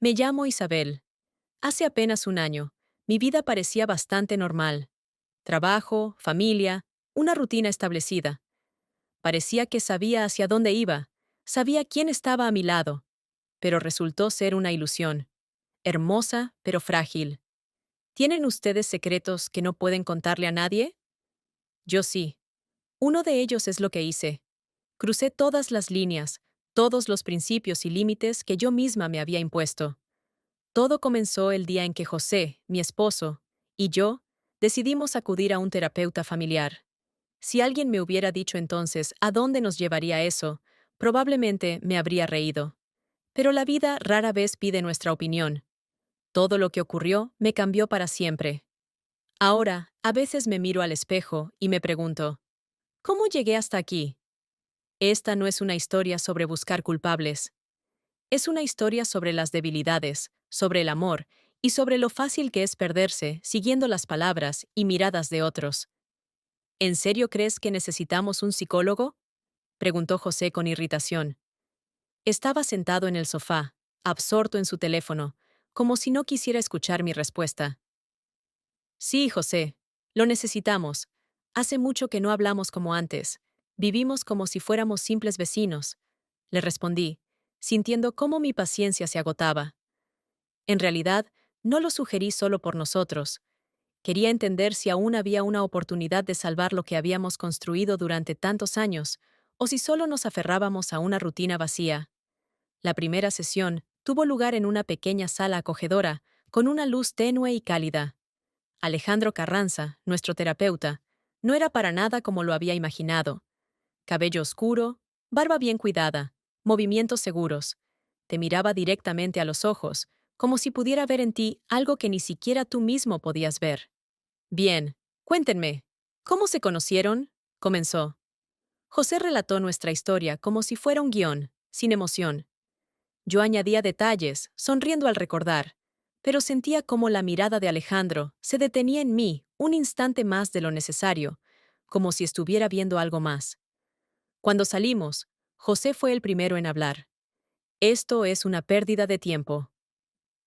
Me llamo Isabel. Hace apenas un año, mi vida parecía bastante normal. Trabajo, familia, una rutina establecida. Parecía que sabía hacia dónde iba, sabía quién estaba a mi lado, pero resultó ser una ilusión. Hermosa, pero frágil. ¿Tienen ustedes secretos que no pueden contarle a nadie? Yo sí. Uno de ellos es lo que hice. Crucé todas las líneas, todos los principios y límites que yo misma me había impuesto. Todo comenzó el día en que José, mi esposo, y yo decidimos acudir a un terapeuta familiar. Si alguien me hubiera dicho entonces a dónde nos llevaría eso, probablemente me habría reído. Pero la vida rara vez pide nuestra opinión. Todo lo que ocurrió me cambió para siempre. Ahora, a veces me miro al espejo y me pregunto, ¿cómo llegué hasta aquí? Esta no es una historia sobre buscar culpables. Es una historia sobre las debilidades, sobre el amor y sobre lo fácil que es perderse siguiendo las palabras y miradas de otros. ¿En serio crees que necesitamos un psicólogo? Preguntó José con irritación. Estaba sentado en el sofá, absorto en su teléfono, como si no quisiera escuchar mi respuesta. Sí, José, lo necesitamos. Hace mucho que no hablamos como antes. Vivimos como si fuéramos simples vecinos. Le respondí, sintiendo cómo mi paciencia se agotaba. En realidad, no lo sugerí solo por nosotros. Quería entender si aún había una oportunidad de salvar lo que habíamos construido durante tantos años, o si solo nos aferrábamos a una rutina vacía. La primera sesión tuvo lugar en una pequeña sala acogedora, con una luz tenue y cálida. Alejandro Carranza, nuestro terapeuta, no era para nada como lo había imaginado. Cabello oscuro, barba bien cuidada, movimientos seguros. Te miraba directamente a los ojos, como si pudiera ver en ti algo que ni siquiera tú mismo podías ver. Bien, cuéntenme. ¿Cómo se conocieron? Comenzó. José relató nuestra historia como si fuera un guión, sin emoción. Yo añadía detalles, sonriendo al recordar, pero sentía como la mirada de Alejandro se detenía en mí un instante más de lo necesario, como si estuviera viendo algo más. Cuando salimos, José fue el primero en hablar. Esto es una pérdida de tiempo.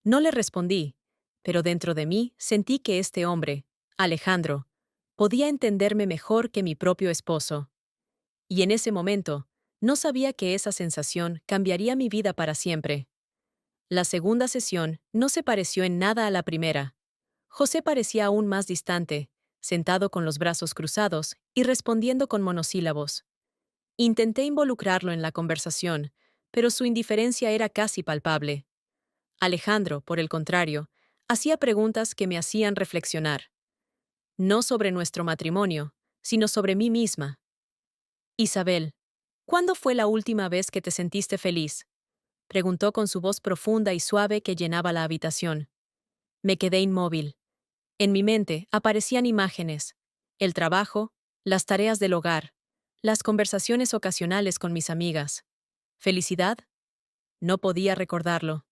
No le respondí, pero dentro de mí sentí que este hombre, Alejandro, podía entenderme mejor que mi propio esposo. Y en ese momento, no sabía que esa sensación cambiaría mi vida para siempre. La segunda sesión no se pareció en nada a la primera. José parecía aún más distante, sentado con los brazos cruzados y respondiendo con monosílabos. Intenté involucrarlo en la conversación, pero su indiferencia era casi palpable. Alejandro, por el contrario, hacía preguntas que me hacían reflexionar. No sobre nuestro matrimonio, sino sobre mí misma. Isabel, ¿cuándo fue la última vez que te sentiste feliz? Preguntó con su voz profunda y suave que llenaba la habitación. Me quedé inmóvil. En mi mente aparecían imágenes, el trabajo, las tareas del hogar, las conversaciones ocasionales con mis amigas. ¿Felicidad? No podía recordarlo.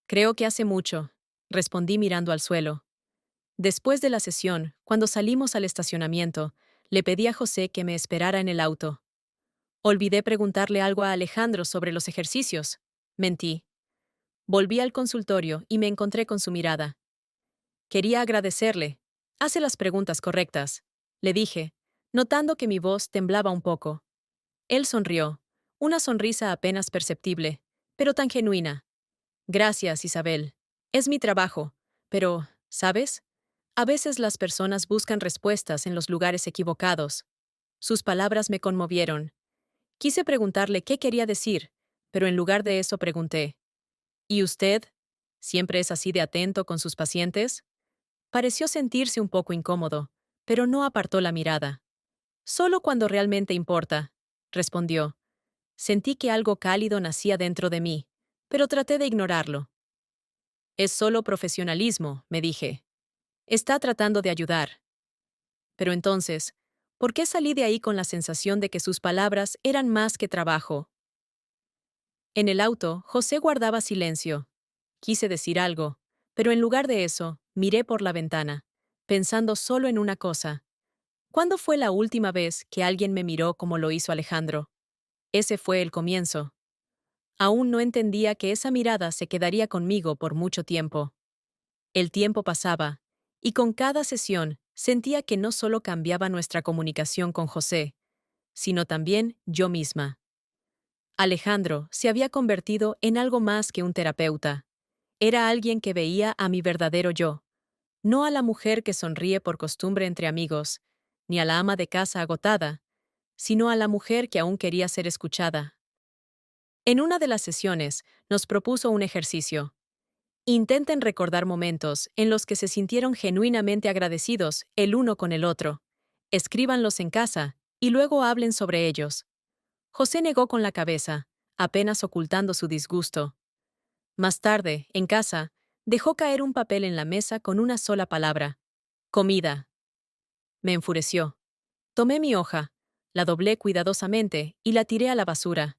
Creo que hace mucho, respondí mirando al suelo. Después de la sesión, cuando salimos al estacionamiento, le pedí a José que me esperara en el auto. Olvidé preguntarle algo a Alejandro sobre los ejercicios. Mentí. Volví al consultorio y me encontré con su mirada. Quería agradecerle. Hace las preguntas correctas, le dije, notando que mi voz temblaba un poco. Él sonrió, una sonrisa apenas perceptible, pero tan genuina. Gracias, Isabel. Es mi trabajo, pero, ¿sabes? A veces las personas buscan respuestas en los lugares equivocados. Sus palabras me conmovieron. Quise preguntarle qué quería decir, pero en lugar de eso pregunté, ¿y usted? ¿Siempre es así de atento con sus pacientes? Pareció sentirse un poco incómodo, pero no apartó la mirada. Solo cuando realmente importa, respondió. Sentí que algo cálido nacía dentro de mí, pero traté de ignorarlo. Es solo profesionalismo, me dije. Está tratando de ayudar. Pero entonces, ¿por qué salí de ahí con la sensación de que sus palabras eran más que trabajo? En el auto, José guardaba silencio. Quise decir algo, pero en lugar de eso, miré por la ventana, pensando solo en una cosa. ¿Cuándo fue la última vez que alguien me miró como lo hizo Alejandro? Ese fue el comienzo. Aún no entendía que esa mirada se quedaría conmigo por mucho tiempo. El tiempo pasaba, y con cada sesión sentía que no solo cambiaba nuestra comunicación con José, sino también yo misma. Alejandro se había convertido en algo más que un terapeuta. Era alguien que veía a mi verdadero yo, no a la mujer que sonríe por costumbre entre amigos, ni a la ama de casa agotada, sino a la mujer que aún quería ser escuchada. En una de las sesiones nos propuso un ejercicio. Intenten recordar momentos en los que se sintieron genuinamente agradecidos el uno con el otro. Escríbanlos en casa y luego hablen sobre ellos. José negó con la cabeza, apenas ocultando su disgusto. Más tarde, en casa, dejó caer un papel en la mesa con una sola palabra: comida. Me enfureció. Tomé mi hoja, la doblé cuidadosamente y la tiré a la basura.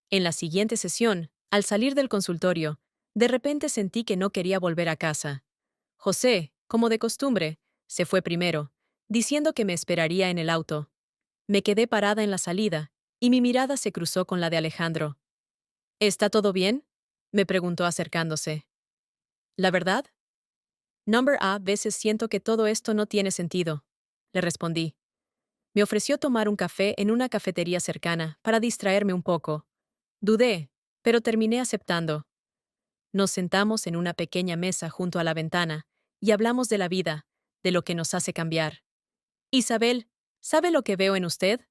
En la siguiente sesión, al salir del consultorio, de repente sentí que no quería volver a casa. José, como de costumbre, se fue primero, diciendo que me esperaría en el auto. Me quedé parada en la salida, y mi mirada se cruzó con la de Alejandro. ¿Está todo bien?, me preguntó acercándose. ¿La verdad? Number A, veces siento que todo esto no tiene sentido, le respondí. Me ofreció tomar un café en una cafetería cercana para distraerme un poco. Dudé, pero terminé aceptando. Nos sentamos en una pequeña mesa junto a la ventana y hablamos de la vida, de lo que nos hace cambiar. Isabel, ¿sabe lo que veo en usted?,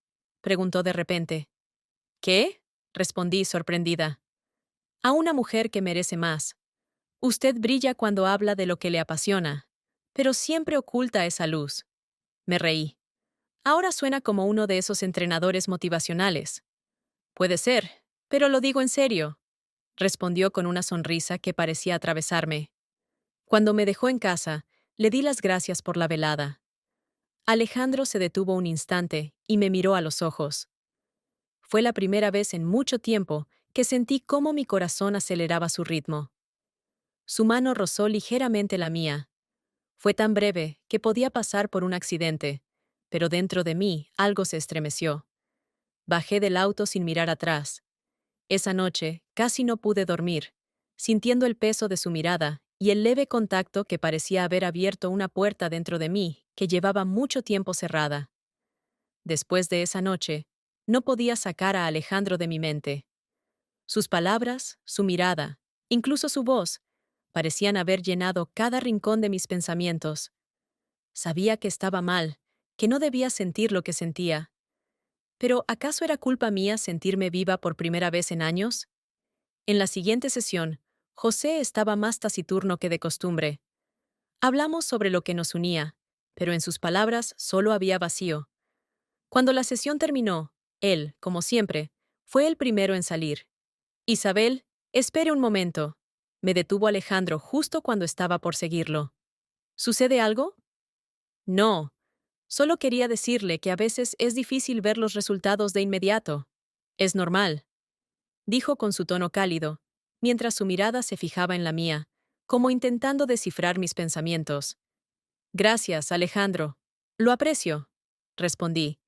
preguntó de repente. ¿Qué?, respondí sorprendida. A una mujer que merece más. Usted brilla cuando habla de lo que le apasiona, pero siempre oculta esa luz. Me reí. Ahora suena como uno de esos entrenadores motivacionales. Puede ser, pero lo digo en serio, respondió con una sonrisa que parecía atravesarme. Cuando me dejó en casa, le di las gracias por la velada. Alejandro se detuvo un instante y me miró a los ojos. Fue la primera vez en mucho tiempo que sentí cómo mi corazón aceleraba su ritmo. Su mano rozó ligeramente la mía. Fue tan breve que podía pasar por un accidente, pero dentro de mí algo se estremeció. Bajé del auto sin mirar atrás. Esa noche casi no pude dormir, sintiendo el peso de su mirada y el leve contacto que parecía haber abierto una puerta dentro de mí que llevaba mucho tiempo cerrada. Después de esa noche, no podía sacar a Alejandro de mi mente. Sus palabras, su mirada, incluso su voz, parecían haber llenado cada rincón de mis pensamientos. Sabía que estaba mal, que no debía sentir lo que sentía. Pero ¿acaso era culpa mía sentirme viva por primera vez en años? En la siguiente sesión, José estaba más taciturno que de costumbre. Hablamos sobre lo que nos unía, pero en sus palabras solo había vacío. Cuando la sesión terminó, él, como siempre, fue el primero en salir. Isabel, espere un momento. Me detuvo Alejandro justo cuando estaba por seguirlo. ¿Sucede algo? No. Solo quería decirle que a veces es difícil ver los resultados de inmediato. Es normal, dijo con su tono cálido, mientras su mirada se fijaba en la mía, como intentando descifrar mis pensamientos. Gracias, Alejandro. Lo aprecio, respondí,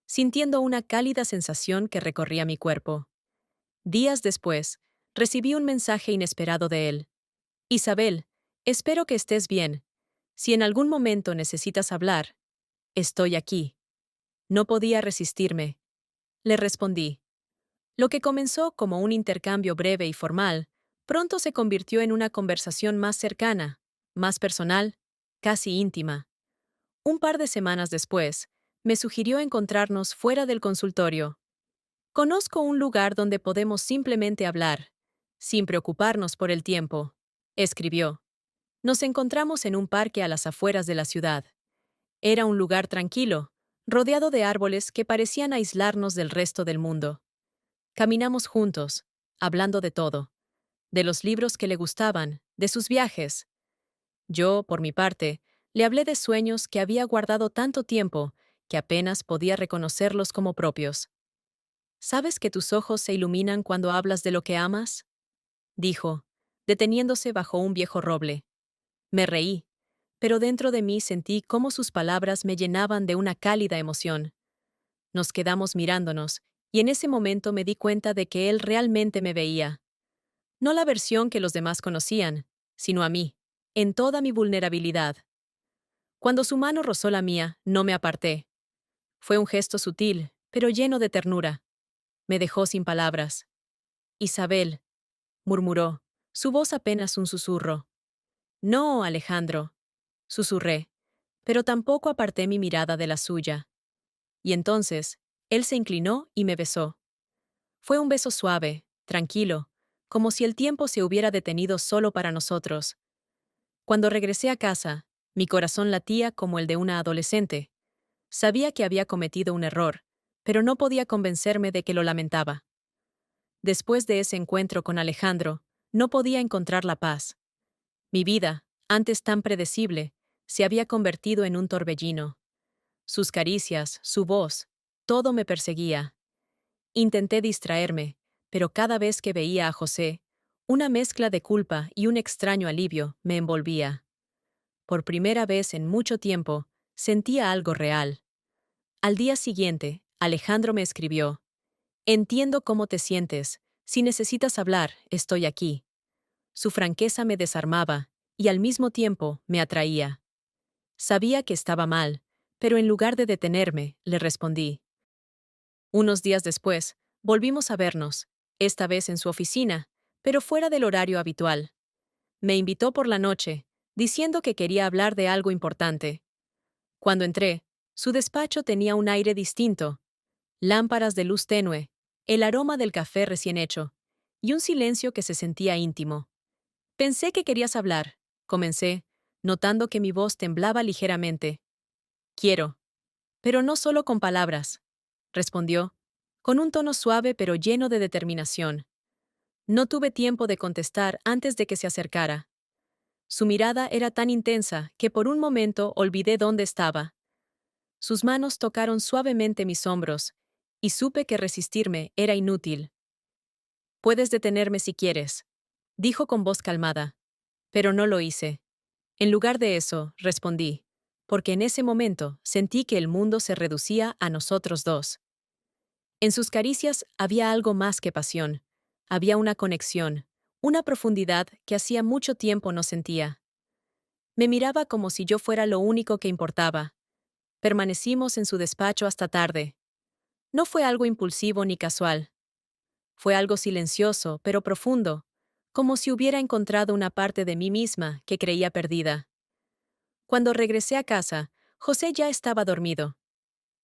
sintiendo una cálida sensación que recorría mi cuerpo. Días después, recibí un mensaje inesperado de él. Isabel, espero que estés bien. Si en algún momento necesitas hablar, estoy aquí. No podía resistirme. Le respondí. Lo que comenzó como un intercambio breve y formal, pronto se convirtió en una conversación más cercana, más personal, casi íntima. Un par de semanas después, me sugirió encontrarnos fuera del consultorio. Conozco un lugar donde podemos simplemente hablar, sin preocuparnos por el tiempo, escribió. Nos encontramos en un parque a las afueras de la ciudad. Era un lugar tranquilo, rodeado de árboles que parecían aislarnos del resto del mundo. Caminamos juntos, hablando de todo, de los libros que le gustaban, de sus viajes. Yo, por mi parte, le hablé de sueños que había guardado tanto tiempo que apenas podía reconocerlos como propios. ¿Sabes que tus ojos se iluminan cuando hablas de lo que amas?, dijo, deteniéndose bajo un viejo roble. Me reí, pero dentro de mí sentí cómo sus palabras me llenaban de una cálida emoción. Nos quedamos mirándonos, y en ese momento me di cuenta de que él realmente me veía. No la versión que los demás conocían, sino a mí, en toda mi vulnerabilidad. Cuando su mano rozó la mía, no me aparté. Fue un gesto sutil, pero lleno de ternura. Me dejó sin palabras. Isabel, murmuró, su voz apenas un susurro. No, Alejandro, susurré, pero tampoco aparté mi mirada de la suya. Y entonces, él se inclinó y me besó. Fue un beso suave, tranquilo, como si el tiempo se hubiera detenido solo para nosotros. Cuando regresé a casa, mi corazón latía como el de una adolescente. Sabía que había cometido un error, pero no podía convencerme de que lo lamentaba. Después de ese encuentro con Alejandro, no podía encontrar la paz. Mi vida, antes tan predecible, se había convertido en un torbellino. Sus caricias, su voz, todo me perseguía. Intenté distraerme, pero cada vez que veía a José, una mezcla de culpa y un extraño alivio me envolvía. Por primera vez en mucho tiempo, sentía algo real. Al día siguiente, Alejandro me escribió: Entiendo cómo te sientes. Si necesitas hablar, estoy aquí. Su franqueza me desarmaba, y al mismo tiempo me atraía. Sabía que estaba mal, pero en lugar de detenerme, le respondí. Unos días después, volvimos a vernos, esta vez en su oficina, pero fuera del horario habitual. Me invitó por la noche, diciendo que quería hablar de algo importante. Cuando entré, su despacho tenía un aire distinto: lámparas de luz tenue, el aroma del café recién hecho, y un silencio que se sentía íntimo. Pensé que querías hablar, comencé, notando que mi voz temblaba ligeramente. Quiero. Pero no solo con palabras, respondió, con un tono suave pero lleno de determinación. No tuve tiempo de contestar antes de que se acercara. Su mirada era tan intensa que por un momento olvidé dónde estaba. Sus manos tocaron suavemente mis hombros, y supe que resistirme era inútil. Puedes detenerme si quieres, dijo con voz calmada. Pero no lo hice. En lugar de eso, respondí, porque en ese momento sentí que el mundo se reducía a nosotros dos. En sus caricias había algo más que pasión. Había una conexión, una profundidad que hacía mucho tiempo no sentía. Me miraba como si yo fuera lo único que importaba. Permanecimos en su despacho hasta tarde. No fue algo impulsivo ni casual. Fue algo silencioso, pero profundo, como si hubiera encontrado una parte de mí misma que creía perdida. Cuando regresé a casa, José ya estaba dormido.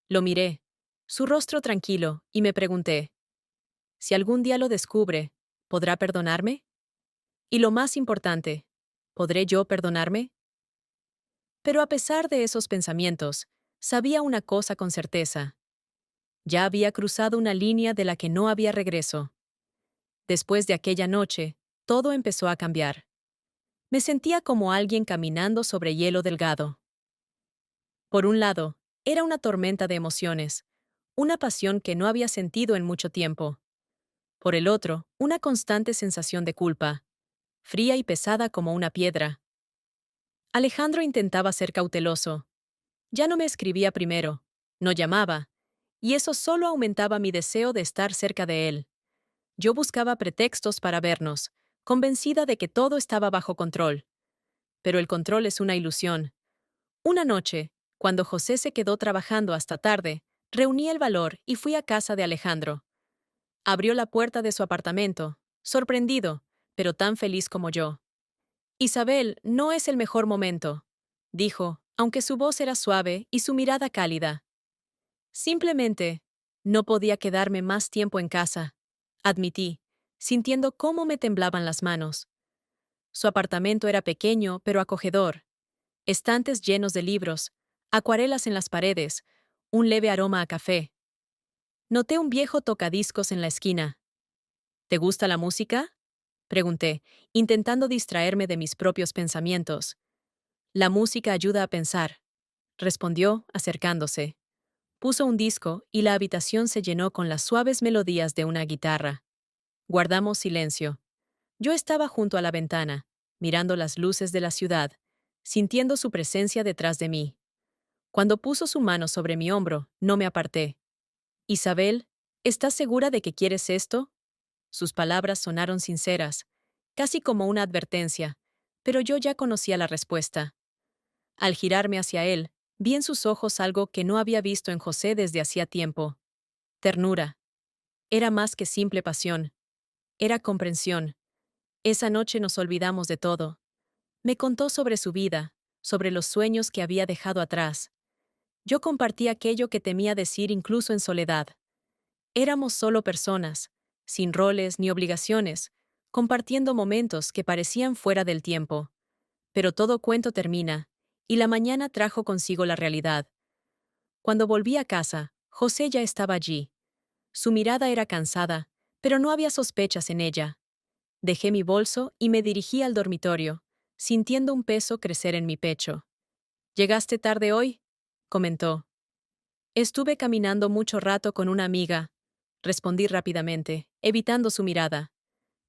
Lo miré, su rostro tranquilo, y me pregunté, si algún día lo descubre, ¿podrá perdonarme? Y lo más importante, ¿podré yo perdonarme? Pero a pesar de esos pensamientos, sabía una cosa con certeza. Ya había cruzado una línea de la que no había regreso. Después de aquella noche, todo empezó a cambiar. Me sentía como alguien caminando sobre hielo delgado. Por un lado, era una tormenta de emociones, una pasión que no había sentido en mucho tiempo. Por el otro, una constante sensación de culpa, fría y pesada como una piedra. Alejandro intentaba ser cauteloso. Ya no me escribía primero, no llamaba, y eso solo aumentaba mi deseo de estar cerca de él. Yo buscaba pretextos para vernos, convencida de que todo estaba bajo control. Pero el control es una ilusión. Una noche, cuando José se quedó trabajando hasta tarde, reuní el valor y fui a casa de Alejandro. Abrió la puerta de su apartamento, sorprendido, pero tan feliz como yo. Isabel, no es el mejor momento, dijo, aunque su voz era suave y su mirada cálida. Simplemente, no podía quedarme más tiempo en casa, admití, sintiendo cómo me temblaban las manos. Su apartamento era pequeño pero acogedor. Estantes llenos de libros, acuarelas en las paredes, un leve aroma a café. Noté un viejo tocadiscos en la esquina. ¿Te gusta la música? Pregunté, intentando distraerme de mis propios pensamientos. La música ayuda a pensar, respondió, acercándose. Puso un disco y la habitación se llenó con las suaves melodías de una guitarra. Guardamos silencio. Yo estaba junto a la ventana, mirando las luces de la ciudad, sintiendo su presencia detrás de mí. Cuando puso su mano sobre mi hombro, no me aparté. Isabel, ¿Estás segura de que quieres esto? Sus palabras sonaron sinceras, casi como una advertencia, pero yo ya conocía la respuesta. Al girarme hacia él, vi en sus ojos algo que no había visto en José desde hacía tiempo. Ternura. Era más que simple pasión. Era comprensión. Esa noche nos olvidamos de todo. Me contó sobre su vida, sobre los sueños que había dejado atrás. Yo compartí aquello que temía decir incluso en soledad. Éramos solo personas, sin roles ni obligaciones, compartiendo momentos que parecían fuera del tiempo. Pero todo cuento termina, y la mañana trajo consigo la realidad. Cuando volví a casa, José ya estaba allí. Su mirada era cansada, pero no había sospechas en ella. Dejé mi bolso y me dirigí al dormitorio, sintiendo un peso crecer en mi pecho. ¿Llegaste tarde hoy?, comentó. Estuve caminando mucho rato con una amiga, respondí rápidamente, evitando su mirada.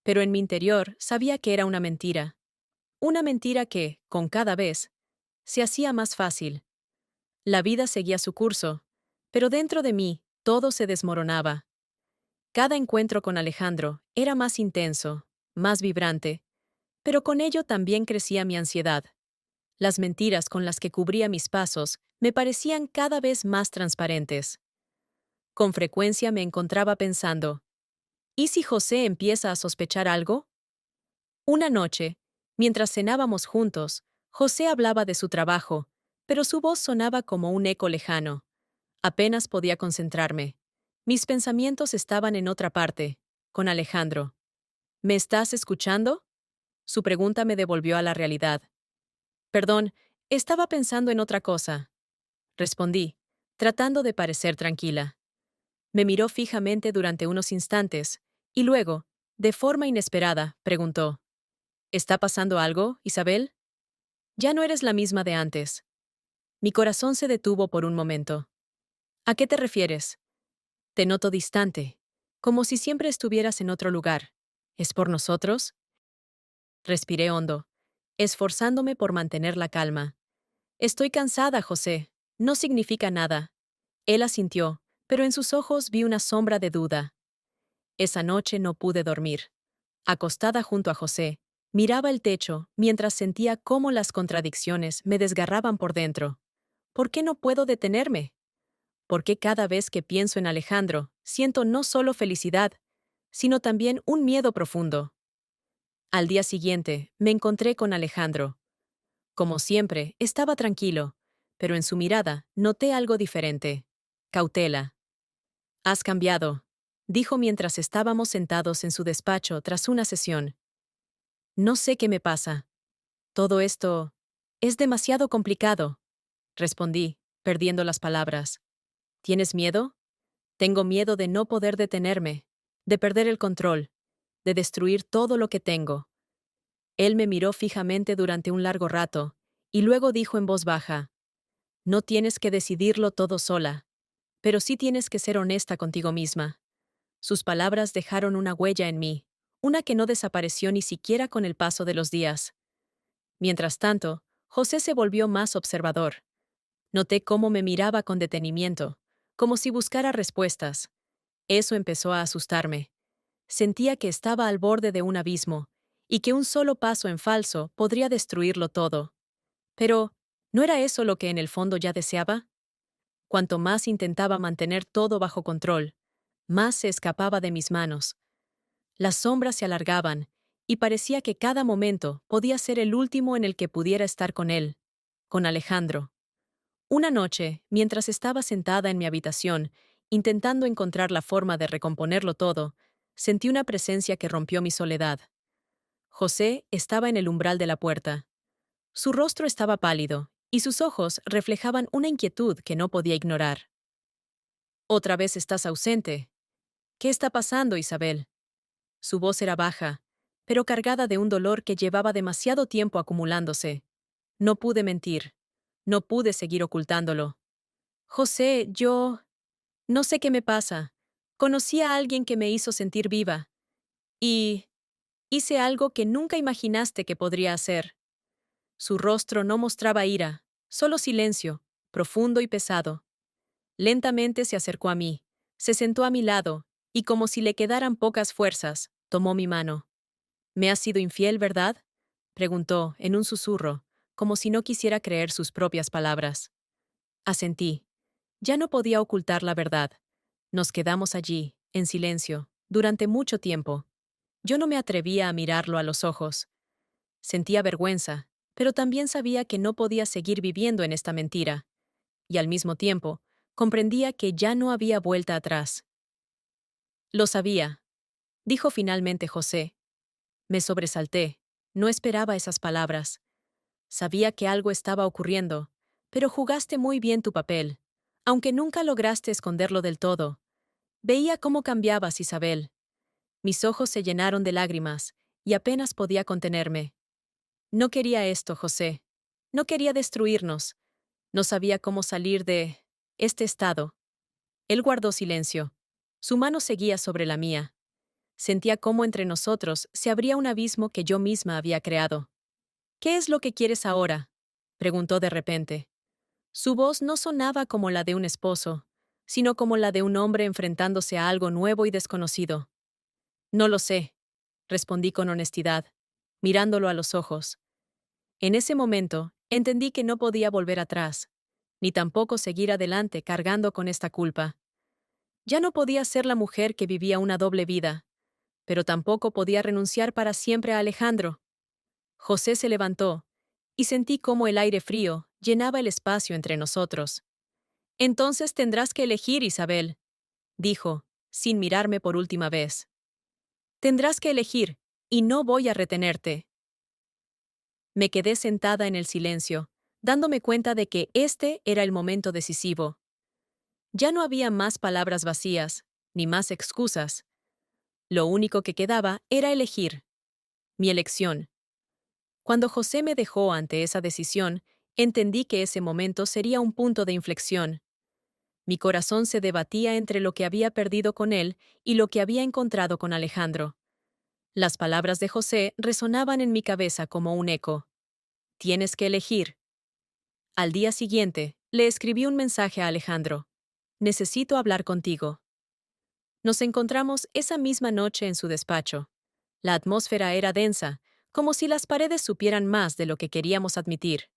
Pero en mi interior sabía que era una mentira. Una mentira que, con cada vez, se hacía más fácil. La vida seguía su curso, pero dentro de mí todo se desmoronaba. Cada encuentro con Alejandro era más intenso, más vibrante, pero con ello también crecía mi ansiedad. Las mentiras con las que cubría mis pasos me parecían cada vez más transparentes. Con frecuencia me encontraba pensando, ¿y si José empieza a sospechar algo? Una noche, mientras cenábamos juntos, José hablaba de su trabajo, pero su voz sonaba como un eco lejano. Apenas podía concentrarme. Mis pensamientos estaban en otra parte, con Alejandro. ¿Me estás escuchando? Su pregunta me devolvió a la realidad. Perdón, estaba pensando en otra cosa, respondí, tratando de parecer tranquila. Me miró fijamente durante unos instantes, y luego, de forma inesperada, preguntó, ¿está pasando algo, Isabel? Ya no eres la misma de antes. Mi corazón se detuvo por un momento. ¿A qué te refieres? Te noto distante, como si siempre estuvieras en otro lugar. ¿Es por nosotros? Respiré hondo, esforzándome por mantener la calma. Estoy cansada, José. No significa nada. Él asintió, pero en sus ojos vi una sombra de duda. Esa noche no pude dormir. Acostada junto a José, miraba el techo mientras sentía cómo las contradicciones me desgarraban por dentro. ¿Por qué no puedo detenerme? ¿Por qué cada vez que pienso en Alejandro siento no solo felicidad, sino también un miedo profundo? Al día siguiente, me encontré con Alejandro. Como siempre, estaba tranquilo, pero en su mirada noté algo diferente. Cautela. Has cambiado, dijo mientras estábamos sentados en su despacho tras una sesión. No sé qué me pasa. Todo esto es demasiado complicado, respondí, perdiendo las palabras. ¿Tienes miedo? Tengo miedo de no poder detenerme, de perder el control, de destruir todo lo que tengo. Él me miró fijamente durante un largo rato, y luego dijo en voz baja, no tienes que decidirlo todo sola, pero sí tienes que ser honesta contigo misma. Sus palabras dejaron una huella en mí, una que no desapareció ni siquiera con el paso de los días. Mientras tanto, José se volvió más observador. Noté cómo me miraba con detenimiento, como si buscara respuestas. Eso empezó a asustarme. Sentía que estaba al borde de un abismo, y que un solo paso en falso podría destruirlo todo. Pero, ¿no era eso lo que en el fondo ya deseaba? Cuanto más intentaba mantener todo bajo control, más se escapaba de mis manos. Las sombras se alargaban, y parecía que cada momento podía ser el último en el que pudiera estar con él, con Alejandro. Una noche, mientras estaba sentada en mi habitación, intentando encontrar la forma de recomponerlo todo, sentí una presencia que rompió mi soledad. José estaba en el umbral de la puerta. Su rostro estaba pálido, y sus ojos reflejaban una inquietud que no podía ignorar. «Otra vez estás ausente. ¿Qué está pasando, Isabel?». Su voz era baja, pero cargada de un dolor que llevaba demasiado tiempo acumulándose. No pude mentir. No pude seguir ocultándolo. «José, yo... no sé qué me pasa. Conocí a alguien que me hizo sentir viva. Y... hice algo que nunca imaginaste que podría hacer». Su rostro no mostraba ira, solo silencio, profundo y pesado. Lentamente se acercó a mí, Se sentó a mi lado, y como si le quedaran pocas fuerzas, tomó mi mano. ¿Me has sido infiel, verdad? Preguntó, en un susurro, como si no quisiera creer sus propias palabras. Asentí. Ya no podía ocultar la verdad. Nos quedamos allí, en silencio, durante mucho tiempo. Yo no me atrevía a mirarlo a los ojos. Sentía vergüenza, pero también sabía que no podía seguir viviendo en esta mentira. Y al mismo tiempo, comprendía que ya no había vuelta atrás. Lo sabía, dijo finalmente José. Me sobresalté. No esperaba esas palabras. Sabía que algo estaba ocurriendo, pero jugaste muy bien tu papel, aunque nunca lograste esconderlo del todo. Veía cómo cambiabas, Isabel. Mis ojos se llenaron de lágrimas, y apenas podía contenerme. No quería esto, José. No quería destruirnos. No sabía cómo salir de este estado. Él guardó silencio. Su mano seguía sobre la mía. Sentía cómo entre nosotros se abría un abismo que yo misma había creado. ¿Qué es lo que quieres ahora? Preguntó de repente. Su voz no sonaba como la de un esposo, sino como la de un hombre enfrentándose a algo nuevo y desconocido. No lo sé, respondí con honestidad, mirándolo a los ojos. En ese momento, entendí que no podía volver atrás, ni tampoco seguir adelante cargando con esta culpa. Ya no podía ser la mujer que vivía una doble vida, pero tampoco podía renunciar para siempre a Alejandro. José se levantó, y sentí cómo el aire frío llenaba el espacio entre nosotros. Entonces tendrás que elegir, Isabel, dijo, sin mirarme por última vez. Tendrás que elegir, y no voy a retenerte. Me quedé sentada en el silencio, dándome cuenta de que este era el momento decisivo. Ya no había más palabras vacías, ni más excusas. Lo único que quedaba era elegir. Mi elección. Cuando José me dejó ante esa decisión, entendí que ese momento sería un punto de inflexión. Mi corazón se debatía entre lo que había perdido con él y lo que había encontrado con Alejandro. Las palabras de José resonaban en mi cabeza como un eco. Tienes que elegir. Al día siguiente, le escribí un mensaje a Alejandro. Necesito hablar contigo. Nos encontramos esa misma noche en su despacho. La atmósfera era densa, como si las paredes supieran más de lo que queríamos admitir.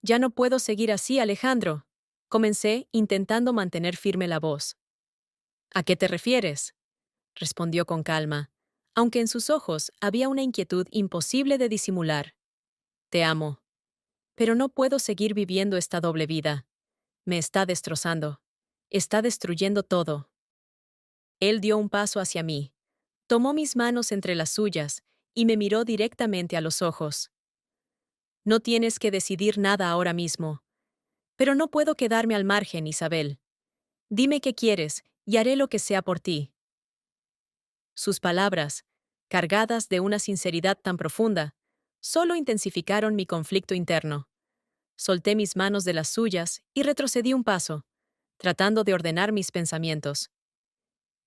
Ya no puedo seguir así, Alejandro. Comencé, intentando mantener firme la voz. ¿A qué te refieres? Respondió con calma, aunque en sus ojos había una inquietud imposible de disimular. Te amo. Pero no puedo seguir viviendo esta doble vida. Me está destrozando. Está destruyendo todo. Él dio un paso hacia mí. Tomó mis manos entre las suyas y me miró directamente a los ojos. No tienes que decidir nada ahora mismo. Pero no puedo quedarme al margen, Isabel. Dime qué quieres y haré lo que sea por ti. Sus palabras, cargadas de una sinceridad tan profunda, solo intensificaron mi conflicto interno. Solté mis manos de las suyas y retrocedí un paso, tratando de ordenar mis pensamientos.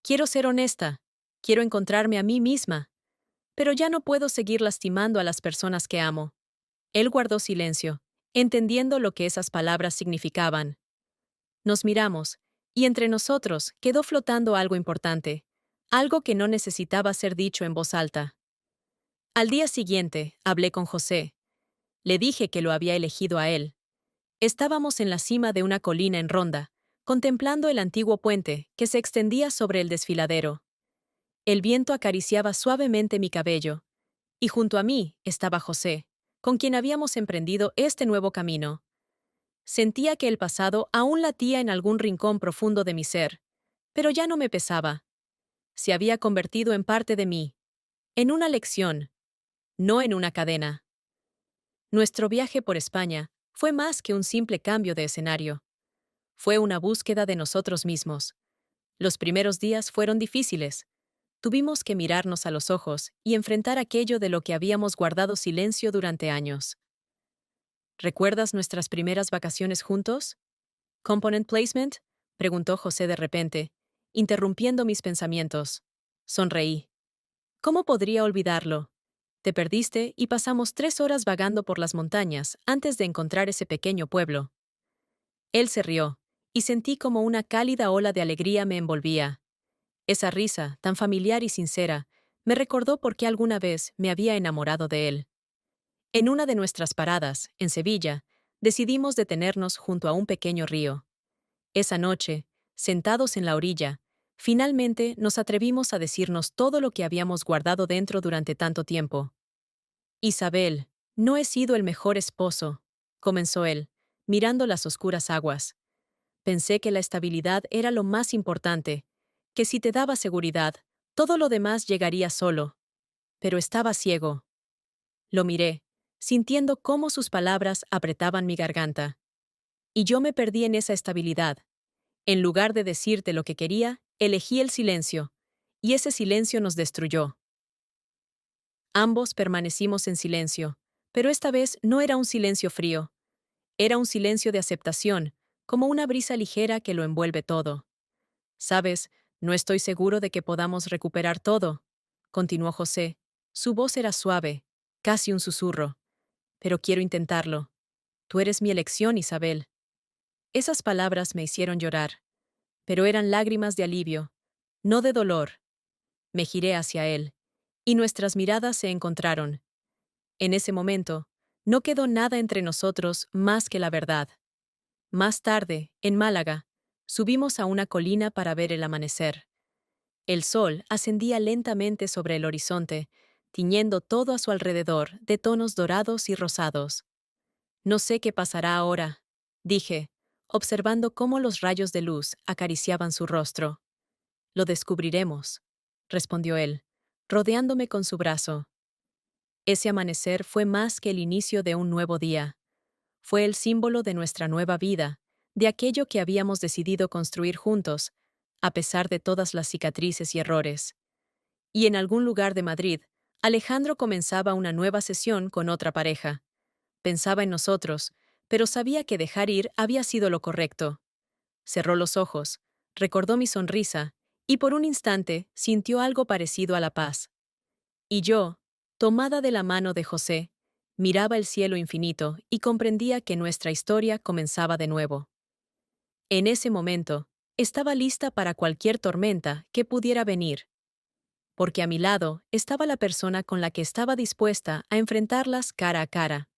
Quiero ser honesta, quiero encontrarme a mí misma, pero ya no puedo seguir lastimando a las personas que amo. Él guardó silencio, entendiendo lo que esas palabras significaban. Nos miramos, y entre nosotros quedó flotando algo importante, algo que no necesitaba ser dicho en voz alta. Al día siguiente, hablé con José. Le dije que lo había elegido a él. Estábamos en la cima de una colina en Ronda, contemplando el antiguo puente que se extendía sobre el desfiladero. El viento acariciaba suavemente mi cabello, y junto a mí estaba José, con quien habíamos emprendido este nuevo camino. Sentía que el pasado aún latía en algún rincón profundo de mi ser, pero ya no me pesaba. Se había convertido en parte de mí, en una lección, no en una cadena. Nuestro viaje por España fue más que un simple cambio de escenario. Fue una búsqueda de nosotros mismos. Los primeros días fueron difíciles. Tuvimos que mirarnos a los ojos y enfrentar aquello de lo que habíamos guardado silencio durante años. ¿Recuerdas nuestras primeras vacaciones juntos? ¿Component placement? Preguntó José de repente, interrumpiendo mis pensamientos. Sonreí. ¿Cómo podría olvidarlo? Te perdiste y pasamos 3 horas vagando por las montañas antes de encontrar ese pequeño pueblo. Él se rió, y sentí como una cálida ola de alegría me envolvía. Esa risa, tan familiar y sincera, me recordó por qué alguna vez me había enamorado de él. En una de nuestras paradas, en Sevilla, decidimos detenernos junto a un pequeño río. Esa noche, sentados en la orilla, finalmente nos atrevimos a decirnos todo lo que habíamos guardado dentro durante tanto tiempo. Isabel, no he sido el mejor esposo, comenzó él, mirando las oscuras aguas. Pensé que la estabilidad era lo más importante, que si te daba seguridad, todo lo demás llegaría solo. Pero estaba ciego. Lo miré, sintiendo cómo sus palabras apretaban mi garganta. Y yo me perdí en esa estabilidad. En lugar de decirte lo que quería, elegí el silencio, y ese silencio nos destruyó. Ambos permanecimos en silencio, pero esta vez no era un silencio frío, era un silencio de aceptación, como una brisa ligera que lo envuelve todo. Sabes, no estoy seguro de que podamos recuperar todo, continuó José. Su voz era suave, casi un susurro. Pero quiero intentarlo. Tú eres mi elección, Isabel. Esas palabras me hicieron llorar, pero eran lágrimas de alivio, no de dolor. Me giré hacia él, y nuestras miradas se encontraron. En ese momento, no quedó nada entre nosotros más que la verdad. Más tarde, en Málaga, subimos a una colina para ver el amanecer. El sol ascendía lentamente sobre el horizonte, tiñendo todo a su alrededor de tonos dorados y rosados. No sé qué pasará ahora, dije, observando cómo los rayos de luz acariciaban su rostro. Lo descubriremos, respondió él, rodeándome con su brazo. Ese amanecer fue más que el inicio de un nuevo día. Fue el símbolo de nuestra nueva vida, de aquello que habíamos decidido construir juntos, a pesar de todas las cicatrices y errores. Y en algún lugar de Madrid, Alejandro comenzaba una nueva sesión con otra pareja. Pensaba en nosotros, pero sabía que dejar ir había sido lo correcto. Cerró los ojos, recordó mi sonrisa, y por un instante sintió algo parecido a la paz. Y yo, tomada de la mano de José, miraba el cielo infinito y comprendía que nuestra historia comenzaba de nuevo. En ese momento, estaba lista para cualquier tormenta que pudiera venir, porque a mi lado estaba la persona con la que estaba dispuesta a enfrentarlas cara a cara.